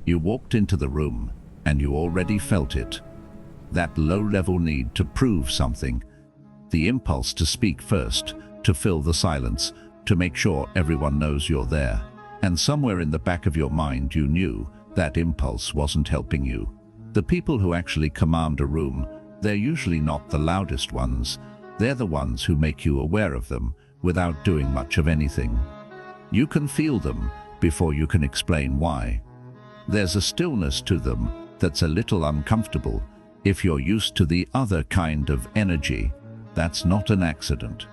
You walked into the room, and you already felt it. That low-level need to prove something. The impulse to speak first, to fill the silence, to make sure everyone knows you're there. And somewhere in the back of your mind you knew that impulse wasn't helping you. The people who actually command a room, they're usually not the loudest ones. They're the ones who make you aware of them without doing much of anything. You can feel them before you can explain why. There's a stillness to them that's a little uncomfortable. If you're used to the other kind of energy, that's not an accident.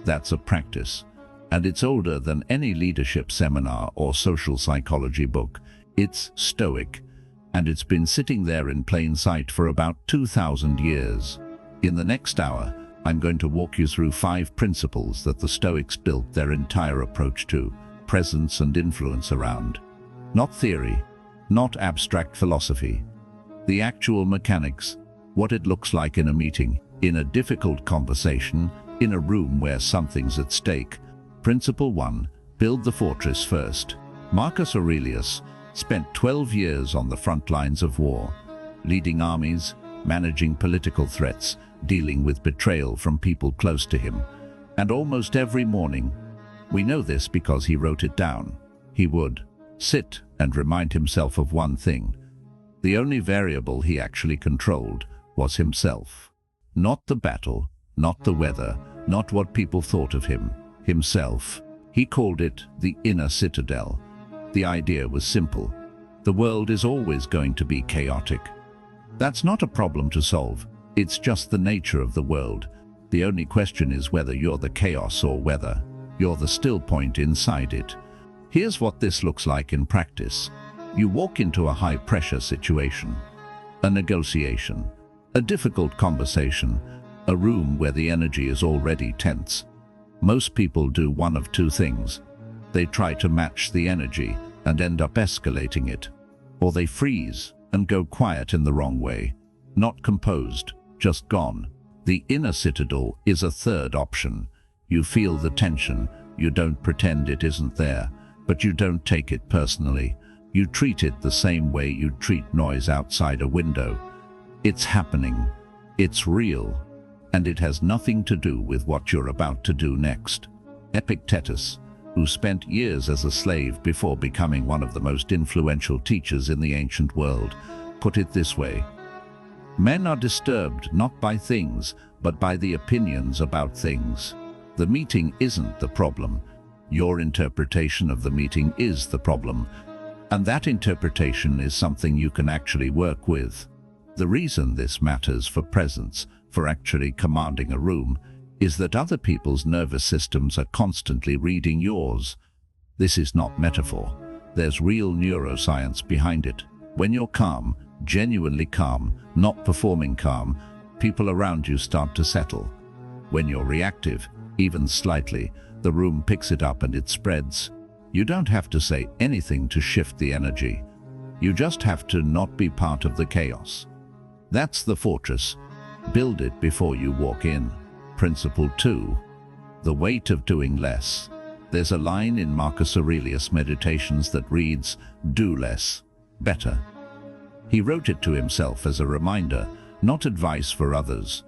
That's a practice. And it's older than any leadership seminar or social psychology book. It's Stoic, and it's been sitting there in plain sight for about 2,000 years. In the next hour, I'm going to walk you through 5 principles that the Stoics built their entire approach to presence and influence around. Not theory, not abstract philosophy. The actual mechanics, what it looks like in a meeting, in a difficult conversation, in a room where something's at stake. Principle 1. Build the fortress first. Marcus Aurelius spent 12 years on the front lines of war, leading armies, managing political threats, dealing with betrayal from people close to him. And almost every morning, we know this because he wrote it down, he would sit and remind himself of one thing. The only variable he actually controlled was himself. Not the battle, not the weather, not what people thought of him. Himself. He called it the inner citadel. The idea was simple. The world is always going to be chaotic. That's not a problem to solve. It's just the nature of the world. The only question is whether you're the chaos or whether you're the still point inside it. Here's what this looks like in practice. You walk into a high-pressure situation, a negotiation, a difficult conversation, a room where the energy is already tense. Most people do one of two things. They try to match the energy and end up escalating it. Or they freeze and go quiet in the wrong way. Not composed, just gone. The inner citadel is a third option. You feel the tension, you don't pretend it isn't there, but you don't take it personally. You treat it the same way you'd treat noise outside a window. It's happening. It's real. And it has nothing to do with what you're about to do next. Epictetus, who spent years as a slave before becoming one of the most influential teachers in the ancient world, put it this way: men are disturbed not by things, but by the opinions about things. The meeting isn't the problem. Your interpretation of the meeting is the problem. And that interpretation is something you can actually work with. The reason this matters for presence, for actually commanding a room, is that other people's nervous systems are constantly reading yours. This is not metaphor. There's real neuroscience behind it. When you're calm, genuinely calm, not performing calm, people around you start to settle. When you're reactive, even slightly, the room picks it up and it spreads. You don't have to say anything to shift the energy. You just have to not be part of the chaos. That's the fortress. Build it before you walk in. Principle 2. The weight of doing less. There's a line in Marcus Aurelius' Meditations that reads, "Do less, better." He wrote it to himself as a reminder, not advice for others.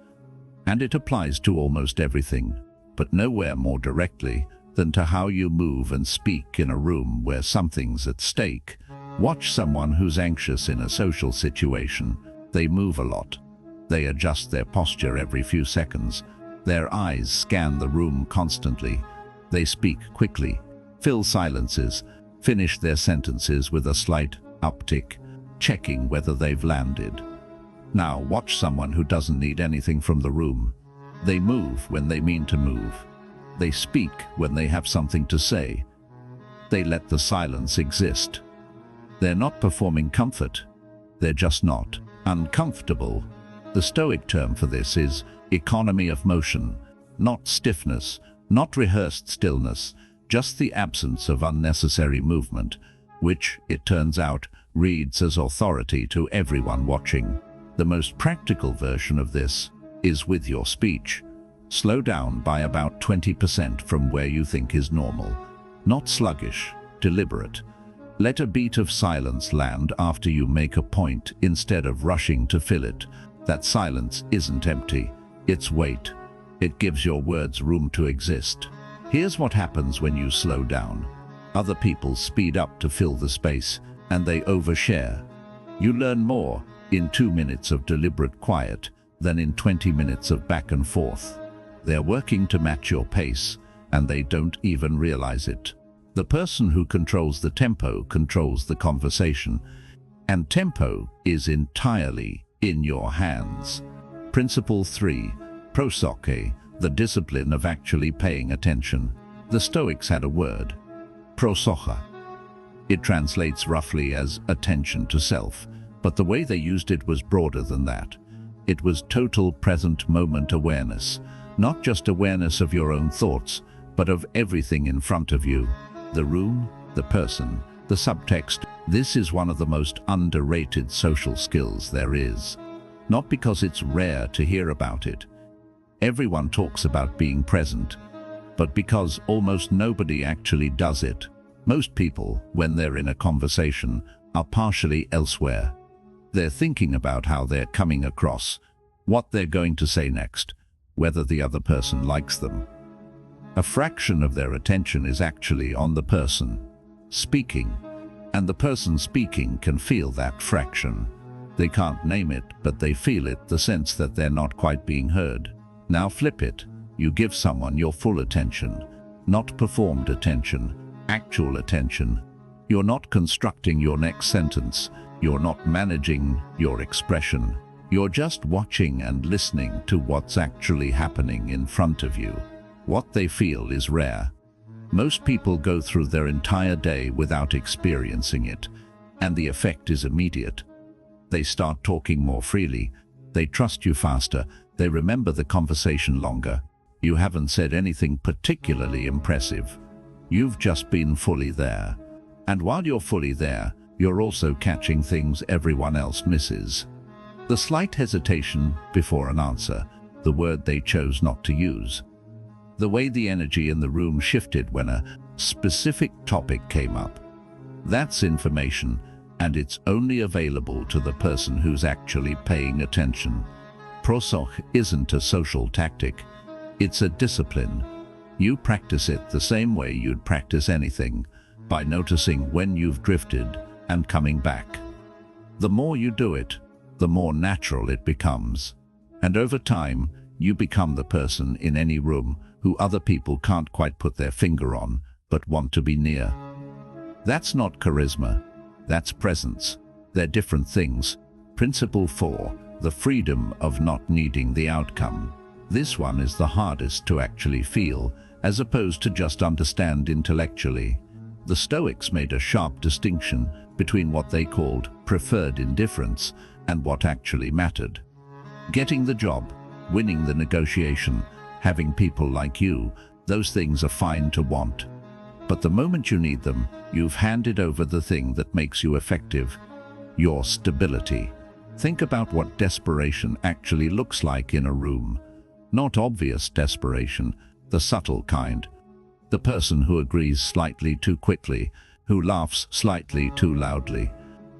And it applies to almost everything, but nowhere more directly than to how you move and speak in a room where something's at stake. Watch someone who's anxious in a social situation. They move a lot. They adjust their posture every few seconds. Their eyes scan the room constantly. They speak quickly, fill silences, finish their sentences with a slight uptick, checking whether they've landed. Now watch someone who doesn't need anything from the room. They move when they mean to move. They speak when they have something to say. They let the silence exist. They're not performing comfort. They're just not uncomfortable. The Stoic term for this is economy of motion, not stiffness, not rehearsed stillness, just the absence of unnecessary movement, which, it turns out, reads as authority to everyone watching. The most practical version of this is with your speech. Slow down by about 20% from where you think is normal. Not sluggish, deliberate. Let a beat of silence land after you make a point instead of rushing to fill it. That silence isn't empty, it's weight. It gives your words room to exist. Here's what happens when you slow down. Other people speed up to fill the space, and they overshare. You learn more in 2 minutes of deliberate quiet than in 20 minutes of back and forth. They're working to match your pace, and they don't even realize it. The person who controls the tempo controls the conversation, and tempo is entirely in your hands. Principle 3. Prosoche, the discipline of actually paying attention. The Stoics had a word, prosocha. It translates roughly as attention to self, but the way they used it was broader than that. It was total present moment awareness, not just awareness of your own thoughts, but of everything in front of you. The room, the person, the subtext. This is one of the most underrated social skills there is. Not because it's rare to hear about it. Everyone talks about being present, but because almost nobody actually does it. Most people, when they're in a conversation, are partially elsewhere. They're thinking about how they're coming across, what they're going to say next, whether the other person likes them. A fraction of their attention is actually on the person speaking, and the person speaking can feel that fraction. They can't name it, but they feel it, the sense that they're not quite being heard. Now flip it. You give someone your full attention, not performed attention, actual attention. You're not constructing your next sentence. You're not managing your expression. You're just watching and listening to what's actually happening in front of you. What they feel is rare. Most people go through their entire day without experiencing it, and the effect is immediate. They start talking more freely. They trust you faster. They remember the conversation longer. You haven't said anything particularly impressive. You've just been fully there. And while you're fully there, you're also catching things everyone else misses. The slight hesitation before an answer, the word they chose not to use. The way the energy in the room shifted when a specific topic came up. That's information, and it's only available to the person who's actually paying attention. Prosoche isn't a social tactic. It's a discipline. You practice it the same way you'd practice anything, by noticing when you've drifted and coming back. The more you do it, the more natural it becomes. And over time, you become the person in any room who other people can't quite put their finger on, but want to be near. That's not charisma, that's presence. They're different things. Principle 4, the freedom of not needing the outcome. This one is the hardest to actually feel, as opposed to just understand intellectually. The Stoics made a sharp distinction between what they called preferred indifference and what actually mattered. Getting the job, winning the negotiation, having people like you, those things are fine to want. But the moment you need them, you've handed over the thing that makes you effective, your stability. Think about what desperation actually looks like in a room. Not obvious desperation, the subtle kind. The person who agrees slightly too quickly, who laughs slightly too loudly,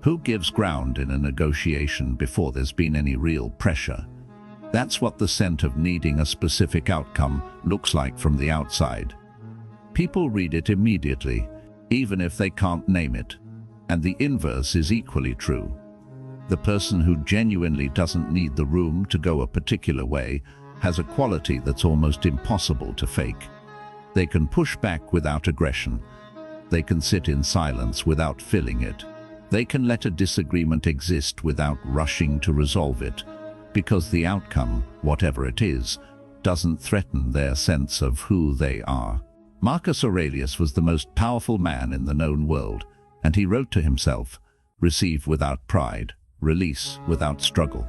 who gives ground in a negotiation before there's been any real pressure. That's what the scent of needing a specific outcome looks like from the outside. People read it immediately, even if they can't name it. And the inverse is equally true. The person who genuinely doesn't need the room to go a particular way has a quality that's almost impossible to fake. They can push back without aggression. They can sit in silence without filling it. They can let a disagreement exist without rushing to resolve it, because the outcome, whatever it is, doesn't threaten their sense of who they are. Marcus Aurelius was the most powerful man in the known world, and he wrote to himself, "Receive without pride, release without struggle."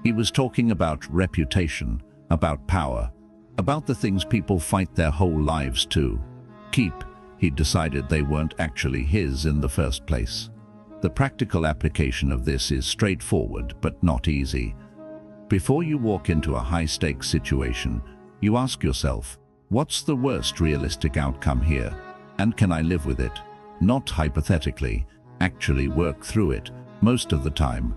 He was talking about reputation, about power, about the things people fight their whole lives to keep. He'd decided they weren't actually his in the first place. The practical application of this is straightforward but not easy. Before you walk into a high-stakes situation, you ask yourself, what's the worst realistic outcome here, and can I live with it? Not hypothetically, actually work through it most of the time?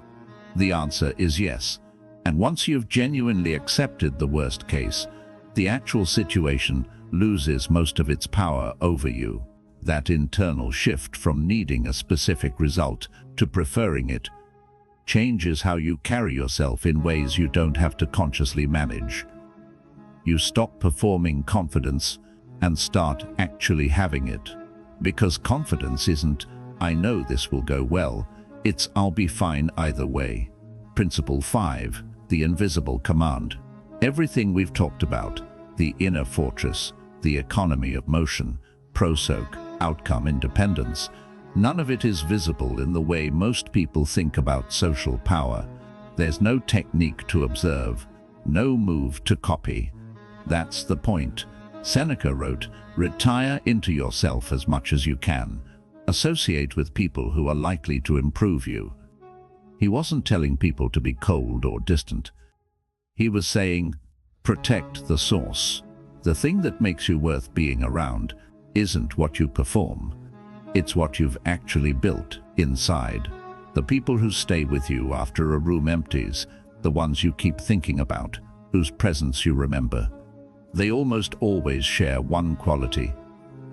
The answer is yes. And once you've genuinely accepted the worst case, the actual situation loses most of its power over you. That internal shift from needing a specific result to preferring it changes how you carry yourself in ways you don't have to consciously manage. You stop performing confidence and start actually having it. Because confidence isn't, "I know this will go well," it's "I'll be fine either way." Principle 5, the invisible command. Everything we've talked about, the inner fortress, the economy of motion, pro-soc, outcome independence, none of it is visible in the way most people think about social power. There's no technique to observe, no move to copy. That's the point. Seneca wrote, "Retire into yourself as much as you can. Associate with people who are likely to improve you." He wasn't telling people to be cold or distant. He was saying, protect the source. The thing that makes you worth being around isn't what you perform. It's what you've actually built inside. The people who stay with you after a room empties, the ones you keep thinking about, whose presence you remember. They almost always share one quality.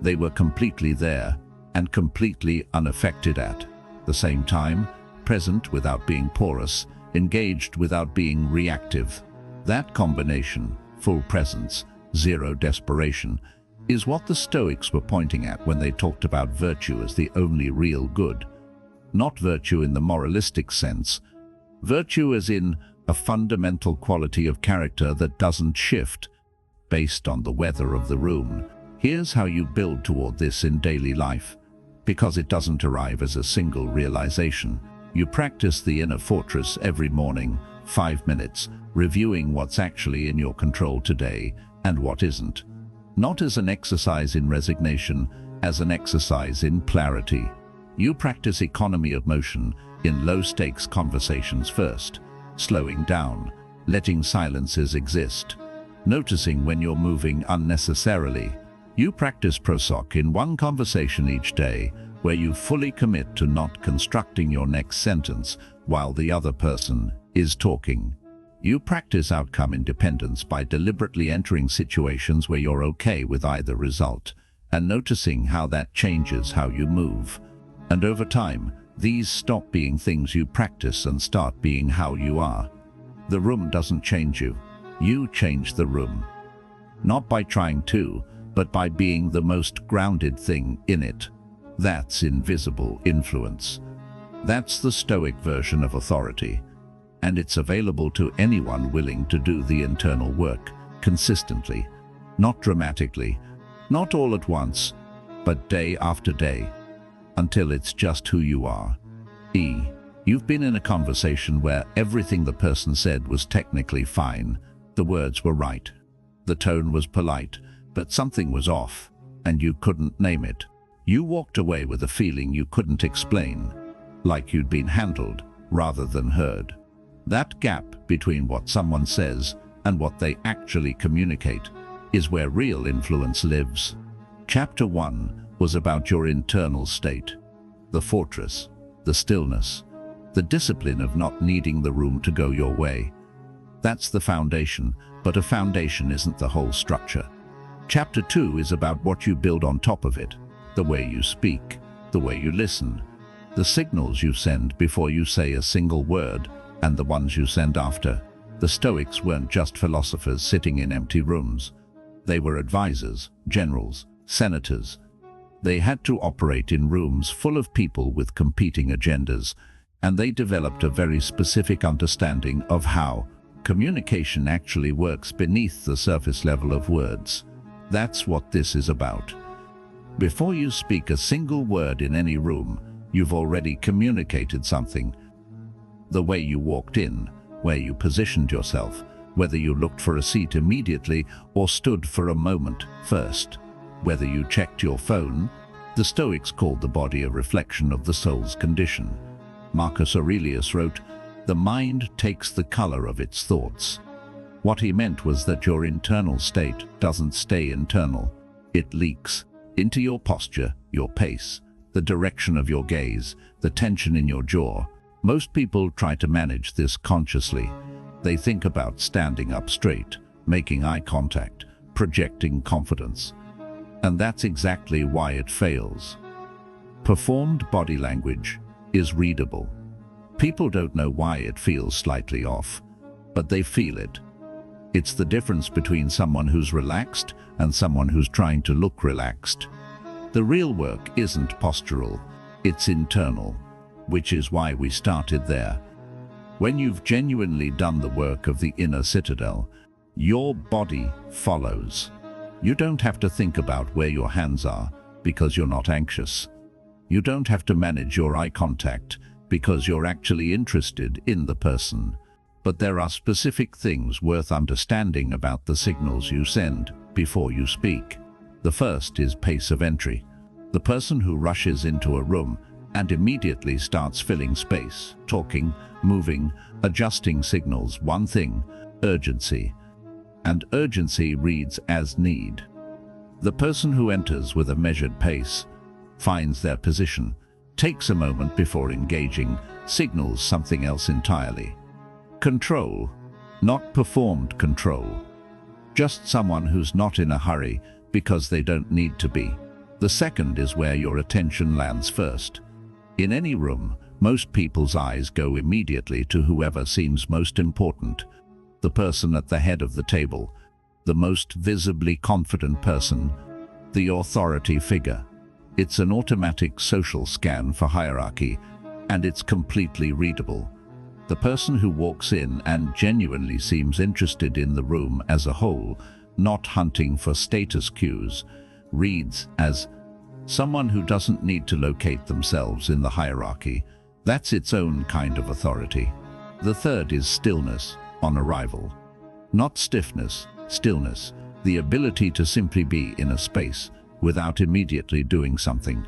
They were completely there and completely unaffected at the same time, present without being porous, engaged without being reactive. That combination, full presence, zero desperation, is what the Stoics were pointing at when they talked about virtue as the only real good. Not virtue in the moralistic sense, virtue as in a fundamental quality of character that doesn't shift based on the weather of the room. Here's how you build toward this in daily life. Because it doesn't arrive as a single realization. You practice the inner fortress every morning, 5 minutes, reviewing what's actually in your control today and what isn't. Not as an exercise in resignation, as an exercise in clarity. You practice economy of motion in low-stakes conversations first, slowing down, letting silences exist, noticing when you're moving unnecessarily. You practice prosoc in one conversation each day, where you fully commit to not constructing your next sentence while the other person is talking. You practice outcome independence by deliberately entering situations where you're okay with either result, and noticing how that changes how you move. And over time, these stop being things you practice and start being how you are. The room doesn't change you. You change the room. Not by trying to, but by being the most grounded thing in it. That's invisible influence. That's the Stoic version of authority. And it's available to anyone willing to do the internal work, consistently, not dramatically, not all at once, but day after day, until it's just who you are. You've been in a conversation where everything the person said was technically fine. The words were right. The tone was polite, but something was off, and you couldn't name it. You walked away with a feeling you couldn't explain, like you'd been handled rather than heard. That gap between what someone says and what they actually communicate is where real influence lives. Chapter 1 was about your internal state, the fortress, the stillness, the discipline of not needing the room to go your way. That's the foundation, but a foundation isn't the whole structure. Chapter 2 is about what you build on top of it, the way you speak, the way you listen, the signals you send before you say a single word, and the ones you send after. The Stoics weren't just philosophers sitting in empty rooms. They were advisors, generals, senators. They had to operate in rooms full of people with competing agendas, and they developed a very specific understanding of how communication actually works beneath the surface level of words. That's what this is about. Before you speak a single word in any room, you've already communicated something. The way you walked in, where you positioned yourself, whether you looked for a seat immediately or stood for a moment first, whether you checked your phone. The Stoics called the body a reflection of the soul's condition. Marcus Aurelius wrote, "The mind takes the color of its thoughts." What he meant was that your internal state doesn't stay internal. It leaks into your posture, your pace, the direction of your gaze, the tension in your jaw. Most people try to manage this consciously. They think about standing up straight, making eye contact, projecting confidence. And that's exactly why it fails. Performed body language is readable. People don't know why it feels slightly off, but they feel it. It's the difference between someone who's relaxed and someone who's trying to look relaxed. The real work isn't postural, it's internal, which is why we started there. When you've genuinely done the work of the inner citadel, your body follows. You don't have to think about where your hands are because you're not anxious. You don't have to manage your eye contact because you're actually interested in the person. But there are specific things worth understanding about the signals you send before you speak. The first is pace of entry. The person who rushes into a room and immediately starts filling space, talking, moving, adjusting signals one thing: urgency. And urgency reads as need. The person who enters with a measured pace, finds their position, takes a moment before engaging, signals something else entirely. Control, not performed control. Just someone who's not in a hurry because they don't need to be. The second is where your attention lands first. In any room, most people's eyes go immediately to whoever seems most important. The person at the head of the table, the most visibly confident person, the authority figure. It's an automatic social scan for hierarchy, and it's completely readable. The person who walks in and genuinely seems interested in the room as a whole, not hunting for status cues, reads as someone who doesn't need to locate themselves in the hierarchy. That's its own kind of authority. The third is stillness on arrival. Not stiffness, stillness, the ability to simply be in a space without immediately doing something.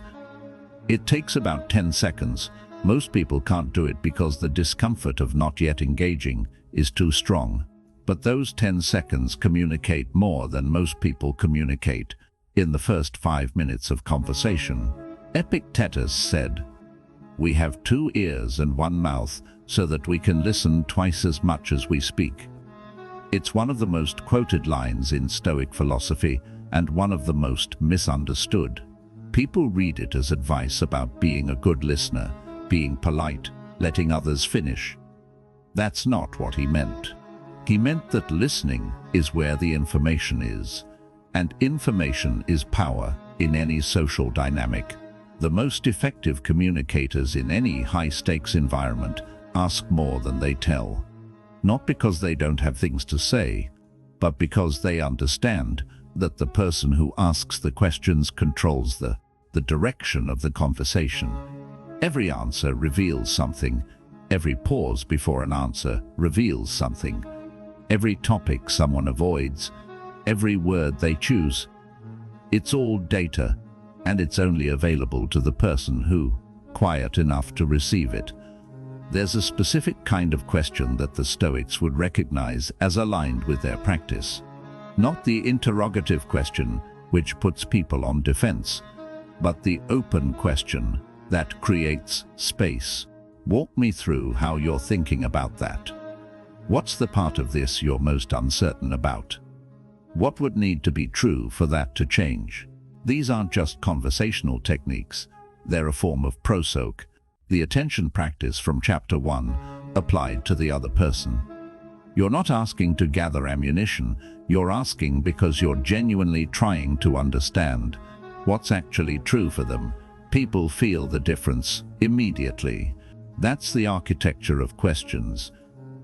It takes about 10 seconds. Most people can't do it because the discomfort of not yet engaging is too strong. But those 10 seconds communicate more than most people communicate in the first 5 minutes of conversation. Epictetus said, "We have 2 ears and 1 mouth so that we can listen twice as much as we speak." It's one of the most quoted lines in Stoic philosophy and one of the most misunderstood. People read it as advice about being a good listener, being polite, letting others finish. That's not what he meant. He meant that listening is where the information is, and information is power in any social dynamic. The most effective communicators in any high-stakes environment ask more than they tell. Not because they don't have things to say, but because they understand that the person who asks the questions controls the direction of the conversation. Every answer reveals something. Every pause before an answer reveals something. Every topic someone avoids, every word they choose. It's all data, and it's only available to the person who, quiet enough to receive it. There's a specific kind of question that the Stoics would recognize as aligned with their practice. Not the interrogative question, which puts people on defense, but the open question that creates space. Walk me through how you're thinking about that. What's the part of this you're most uncertain about? What would need to be true for that to change? These aren't just conversational techniques. They're a form of prosoc, the attention practice from Chapter 1, applied to the other person. You're not asking to gather ammunition. You're asking because you're genuinely trying to understand what's actually true for them. People feel the difference immediately. That's the architecture of questions.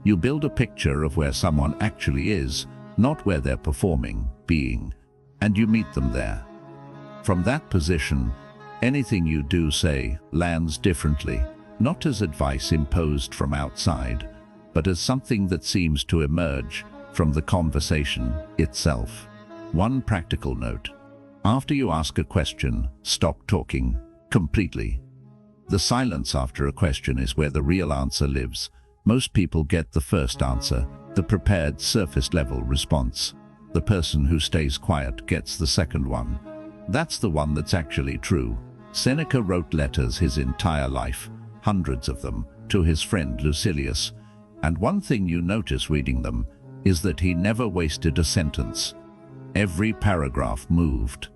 You build a picture of where someone actually is, not where they're performing, being, and you meet them there. From that position, anything you do say lands differently, not as advice imposed from outside, but as something that seems to emerge from the conversation itself. One practical note: after you ask a question, stop talking completely. The silence after a question is where the real answer lives. Most people get the first answer, the prepared surface-level response. The person who stays quiet gets the second one. That's the one that's actually true. Seneca wrote letters his entire life, hundreds of them, to his friend Lucilius, and one thing you notice reading them is that he never wasted a sentence. Every paragraph moved.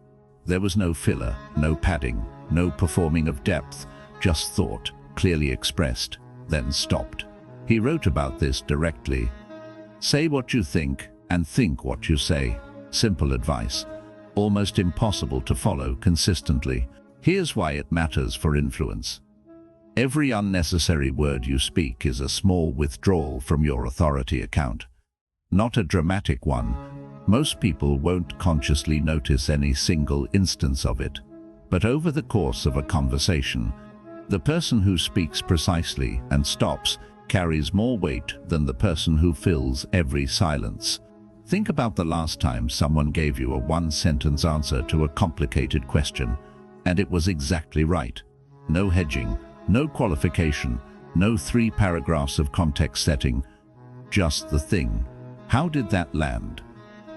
There was no filler, no padding, no performing of depth, just thought, clearly expressed, then stopped. He wrote about this directly. Say what you think and think what you say. Simple advice, almost impossible to follow consistently. Here's why it matters for influence. Every unnecessary word you speak is a small withdrawal from your authority account. Not a dramatic one. Most people won't consciously notice any single instance of it. But over the course of a conversation, the person who speaks precisely and stops carries more weight than the person who fills every silence. Think about the last time someone gave you a one-sentence answer to a complicated question, and it was exactly right. No hedging, no qualification, no 3 paragraphs of context setting, just the thing. How did that land?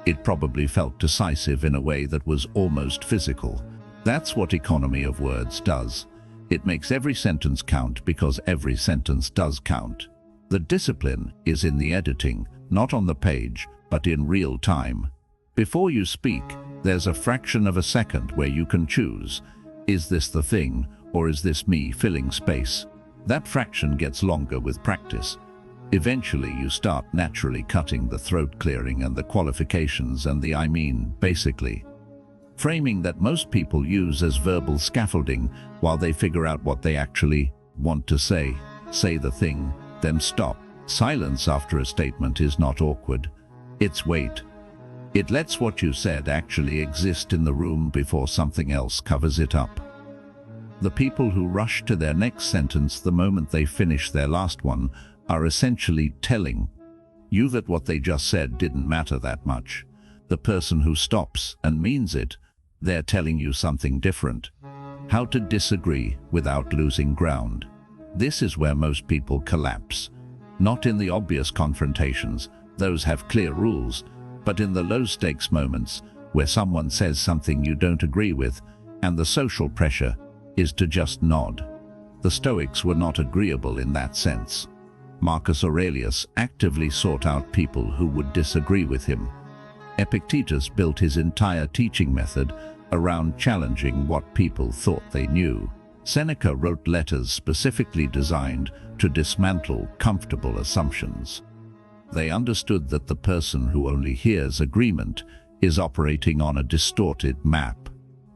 It probably felt decisive in a way that was almost physical. That's what economy of words does. It makes every sentence count because every sentence does count. The discipline is in the editing, not on the page, but in real time. Before you speak, there's a fraction of a second where you can choose, is this the thing, or is this me filling space? That fraction gets longer with practice. Eventually you start naturally cutting the throat clearing and the qualifications and the I mean, basically. Framing that most people use as verbal scaffolding while they figure out what they actually want to say. Say the thing, then stop. Silence after a statement is not awkward. It's weight. It lets what you said actually exist in the room before something else covers it up. The people who rush to their next sentence the moment they finish their last one are essentially telling you that what they just said didn't matter that much. The person who stops and means it, they're telling you something different. How to disagree without losing ground. This is where most people collapse. Not in the obvious confrontations, those have clear rules, but in the low-stakes moments where someone says something you don't agree with, and the social pressure is to just nod. The Stoics were not agreeable in that sense. Marcus Aurelius actively sought out people who would disagree with him. Epictetus built his entire teaching method around challenging what people thought they knew. Seneca wrote letters specifically designed to dismantle comfortable assumptions. They understood that the person who only hears agreement is operating on a distorted map.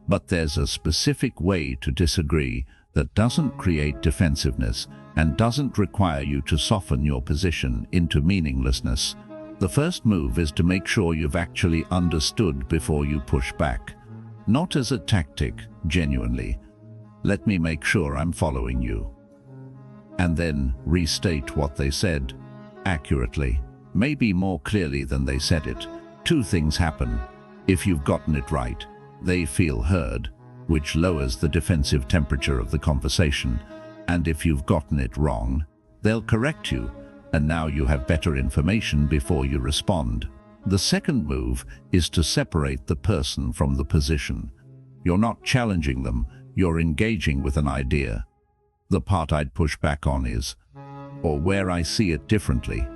But there's a specific way to disagree that doesn't create defensiveness and doesn't require you to soften your position into meaninglessness. The first move is to make sure you've actually understood before you push back. Not as a tactic, genuinely. Let me make sure I'm following you. And then restate what they said, accurately, maybe more clearly than they said it. 2 things happen. If you've gotten it right, they feel heard, which lowers the defensive temperature of the conversation. And if you've gotten it wrong, they'll correct you, and now you have better information before you respond. The second move is to separate the person from the position. You're not challenging them, you're engaging with an idea. The part I'd push back on is, or where I see it differently.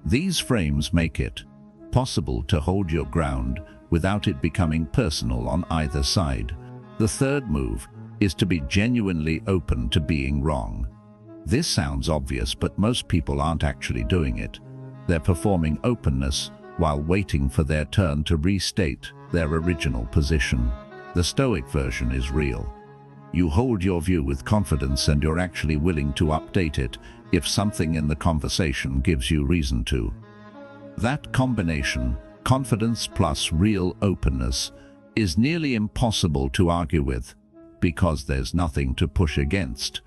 These frames make it possible to hold your ground without it becoming personal on either side. The third move is to be genuinely open to being wrong. This sounds obvious, but most people aren't actually doing it. They're performing openness while waiting for their turn to restate their original position. The Stoic version is real. You hold your view with confidence and you're actually willing to update it if something in the conversation gives you reason to. That combination, confidence plus real openness, is nearly impossible to argue with because there's nothing to push against.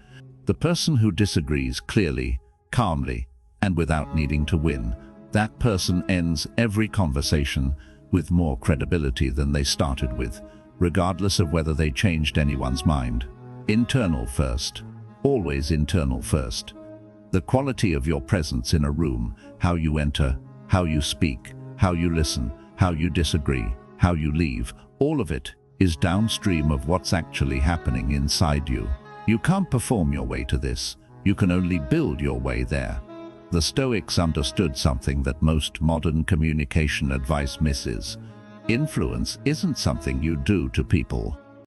The person who disagrees clearly, calmly, and without needing to win, that person ends every conversation with more credibility than they started with, regardless of whether they changed anyone's mind. Internal first. Always internal first. The quality of your presence in a room, how you enter, how you speak, how you listen, how you disagree, how you leave, all of it is downstream of what's actually happening inside you. You can't perform your way to this. You can only build your way there. The Stoics understood something that most modern communication advice misses. Influence isn't something you do to people.